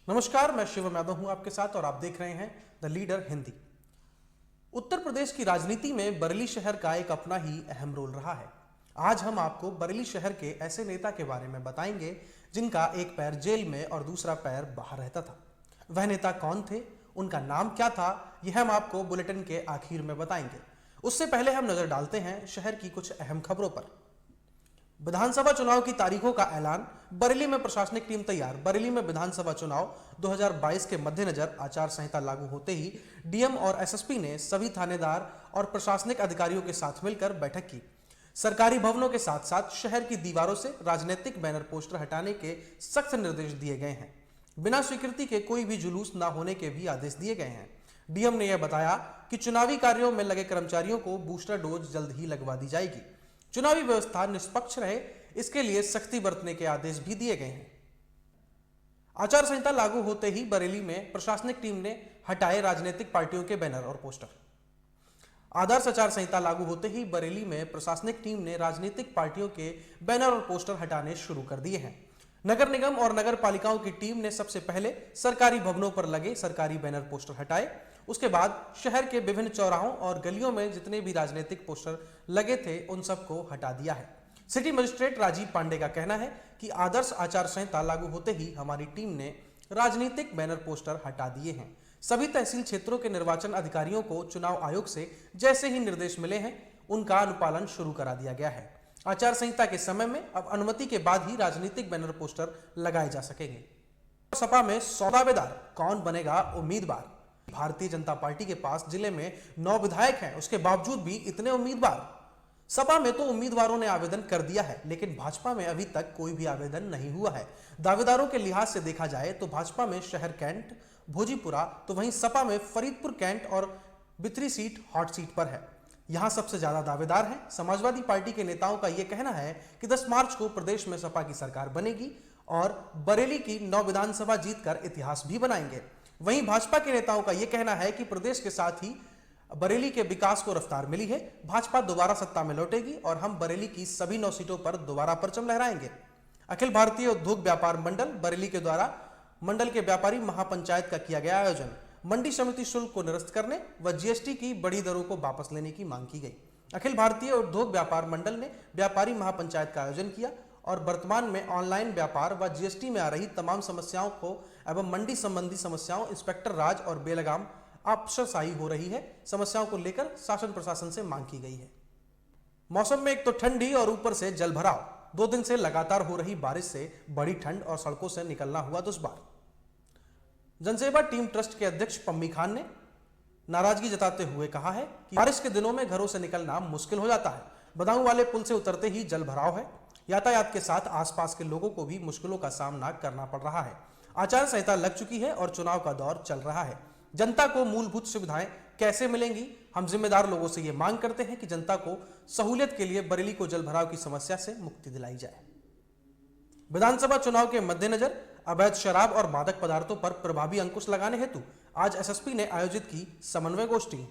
नमस्कार, मैं शिवम यादव हूं आपके साथ और आप देख रहे हैं द लीडर हिंदी। उत्तर प्रदेश की राजनीति में बरेली शहर का एक अपना ही अहम रोल रहा है। आज हम आपको बरेली शहर के ऐसे नेता के बारे में बताएंगे जिनका एक पैर जेल में और दूसरा पैर बाहर रहता था। वह नेता कौन थे, उनका नाम क्या था, यह हम आपको बुलेटिन के आखिर में बताएंगे। उससे पहले हम नजर डालते हैं शहर की कुछ अहम खबरों पर। विधानसभा चुनाव की तारीखों का ऐलान, बरेली में प्रशासनिक टीम तैयार। बरेली में विधानसभा चुनाव 2022 के मद्देनजर आचार संहिता लागू होते ही डीएम और एसएसपी ने सभी थानेदार और प्रशासनिक अधिकारियों के साथ मिलकर बैठक की। सरकारी भवनों के साथ साथ शहर की दीवारों से राजनीतिक बैनर पोस्टर हटाने के सख्त निर्देश दिए गए हैं। बिना स्वीकृति के कोई भी जुलूस न होने के भी आदेश दिए गए हैं। डीएम ने यह बताया कि चुनावी कार्यों में लगे कर्मचारियों को बूस्टर डोज जल्द ही लगवा दी जाएगी। चुनावी व्यवस्था निष्पक्ष रहे, इसके लिए सख्ती बरतने के आदेश भी दिए गए हैं। आचार संहिता लागू होते ही बरेली में प्रशासनिक टीम ने हटाए राजनीतिक पार्टियों के बैनर और पोस्टर। आदर्श आचार संहिता लागू होते ही बरेली में प्रशासनिक टीम ने राजनीतिक पार्टियों के बैनर और पोस्टर हटाने शुरू कर दिए हैं। नगर निगम और नगर पालिकाओं की टीम ने सबसे पहले सरकारी भवनों पर लगे सरकारी बैनर पोस्टर हटाए। उसके बाद शहर के विभिन्न चौराहों और गलियों में जितने भी राजनीतिक पोस्टर लगे थे उन सबको हटा दिया है। सिटी मजिस्ट्रेट राजीव पांडे का कहना है कि आदर्श आचार संहिता लागू होते ही हमारी टीम ने राजनीतिक बैनर पोस्टर हटा दिए हैं। सभी तहसील क्षेत्रों के निर्वाचन अधिकारियों को चुनाव आयोग से जैसे ही निर्देश मिले हैं उनका अनुपालन शुरू करा दिया गया है। आचार संहिता के समय में अब अनुमति के बाद ही राजनीतिक बैनर पोस्टर लगाए जा सकेंगे। सपा में 100 दावेदार, कौन बनेगा उम्मीदवार। भारतीय जनता पार्टी के पास जिले में 9 विधायक हैं, उसके बावजूद भी इतने उम्मीदवार। सपा में तो उम्मीदवारों ने आवेदन कर दिया है, लेकिन भाजपा में अभी तक कोई भी आवेदन नहीं हुआ है। दावेदारों के लिहाज से देखा जाए तो भाजपा में शहर कैंट, भोजीपुरा, तो वहीं सपा में फरीदपुर कैंट और बिथरी सीट हॉट सीट पर है। यहां सबसे ज्यादा दावेदार हैं। समाजवादी पार्टी के नेताओं का यह कहना है कि 10 मार्च को प्रदेश में सपा की सरकार बनेगी और बरेली की 9 विधानसभा जीतकर इतिहास भी बनाएंगे। वहीं भाजपा के नेताओं का यह कहना है कि प्रदेश के साथ ही बरेली के विकास को रफ्तार मिली है, भाजपा दोबारा सत्ता में लौटेगी और हम बरेली की सभी 9 सीटों पर दोबारा परचम लहराएंगे। अखिल भारतीय उद्योग व्यापार मंडल बरेली के द्वारा मंडल के व्यापारी महापंचायत का किया गया आयोजन। मंडी समिति शुल्क को निरस्त करने व जीएसटी की बड़ी दरों को वापस लेने की मांग की गई। अखिल भारतीय उद्योग व्यापार मंडल ने व्यापारी महापंचायत का आयोजन किया और वर्तमान में ऑनलाइन व्यापार व जीएसटी में आ रही तमाम समस्याओं को एवं मंडी संबंधी समस्याओं इंस्पेक्टर राज और बेलगाम अफसरशाही हो रही है, समस्याओं को लेकर शासन प्रशासन से मांग की गई है। मौसम में एक तो ठंडी और ऊपर से जलभराव। 2 दिन से लगातार हो रही बारिश से बड़ी ठंड और सड़कों से निकलना हुआ दुश्वार। जनसेवा टीम ट्रस्ट के अध्यक्ष पम्मी खान ने नाराजगी जताते हुए कहा है कि बारिश के दिनों में घरों से निकलना मुश्किल हो जाता है। बदाऊं वाले पुल से उतरते ही जल भराव है। यातायात के साथ आसपास के लोगों को भी मुश्किलों का सामना करना पड़ रहा है। आचार संहिता लग चुकी है और चुनाव का दौर चल रहा है। जनता को मूलभूत सुविधाएं कैसे मिलेंगी? हम जिम्मेदार लोगों से ये मांग करते हैं कि जनता को सहूलियत के लिए बरेली को जल भराव की समस्या से मुक्ति दिलाई जाए। विधानसभा चुनाव के मद्देनजर अवैध शराब और मादक पदार्थों पर प्रभावी अंकुश लगाने हेतु आज एसएसपी ने आयोजित की समन्वय गोष्ठी।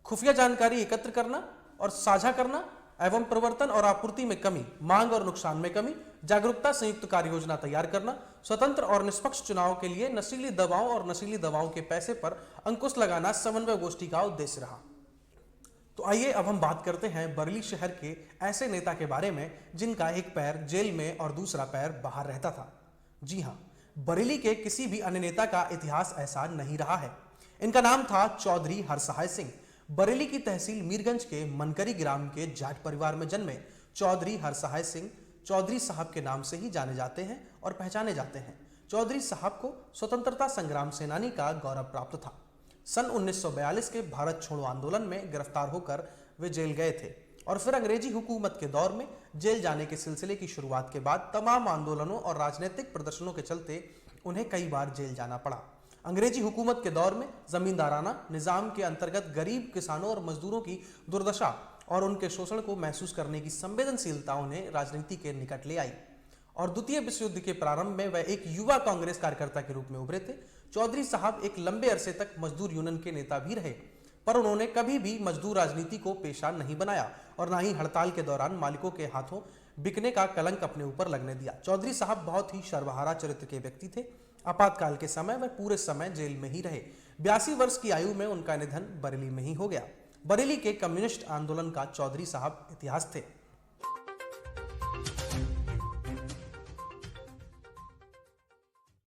खुफिया जानकारी एकत्र करना और साझा करना एवं प्रवर्तन और आपूर्ति में कमी, मांग और नुकसान में कमी, जागरूकता संयुक्त कार्य योजना तैयार करना, स्वतंत्र और निष्पक्ष चुनाव के लिए नशीली दवाओं और नशीली दवाओं के पैसे पर अंकुश लगाना समन्वय गोष्ठी का उद्देश्य रहा। तो आइए अब हम बात करते हैं बरेली शहर के ऐसे नेता के बारे में जिनका एक पैर जेल में और दूसरा पैर बाहर रहता था। जी हां, बरेली के किसी भी अन्य नेता का इतिहास ऐसा नहीं रहा है। इनका नाम था चौधरी हरसहाय सिंह। बरेली की तहसील मीरगंज के मनकरी ग्राम के जाट परिवार में जन्मे चौधरी हरसहाय सिंह चौधरी साहब के नाम से ही जाने जाते हैं और पहचाने जाते हैं। चौधरी साहब को स्वतंत्रता संग्राम सेनानी का गौरव प्राप्त था। सन 1942 के भारत छोड़ो आंदोलन में गिरफ्तार होकर वे जेल गए थे और फिर अंग्रेजी हुकूमत के दौर में जेल जाने के सिलसिले की शुरुआत के बाद तमाम आंदोलनों और राजनीतिक प्रदर्शनों के चलते उन्हें कई बार जेल जाना पड़ा। अंग्रेजी हुकूमत के दौर में जमींदाराना निजाम के अंतर्गत गरीब किसानों और मजदूरों की दुर्दशा और उनके शोषण को महसूस करने की संवेदनशीलता उन्हें राजनीति के निकट ले आई और द्वितीय विश्व युद्ध के प्रारंभ में वह एक युवा कांग्रेस कार्यकर्ता के रूप में उभरे थे। चौधरी साहब एक लंबे अरसे तक मजदूर यूनियन के नेता भी रहे, पर उन्होंने कभी भी मजदूर राजनीति को पेशा नहीं बनाया और न ही हड़ताल के दौरान मालिकों के हाथों बिकने का कलंक अपने ऊपर लगने दिया। चौधरी साहब बहुत ही सर्वहारा चरित्र के व्यक्ति थे। आपातकाल के समय वह पूरे समय जेल में ही रहे। 82 वर्ष की आयु में उनका निधन बरेली में ही हो गया। बरेली के कम्युनिस्ट आंदोलन का चौधरी साहब इतिहास थे।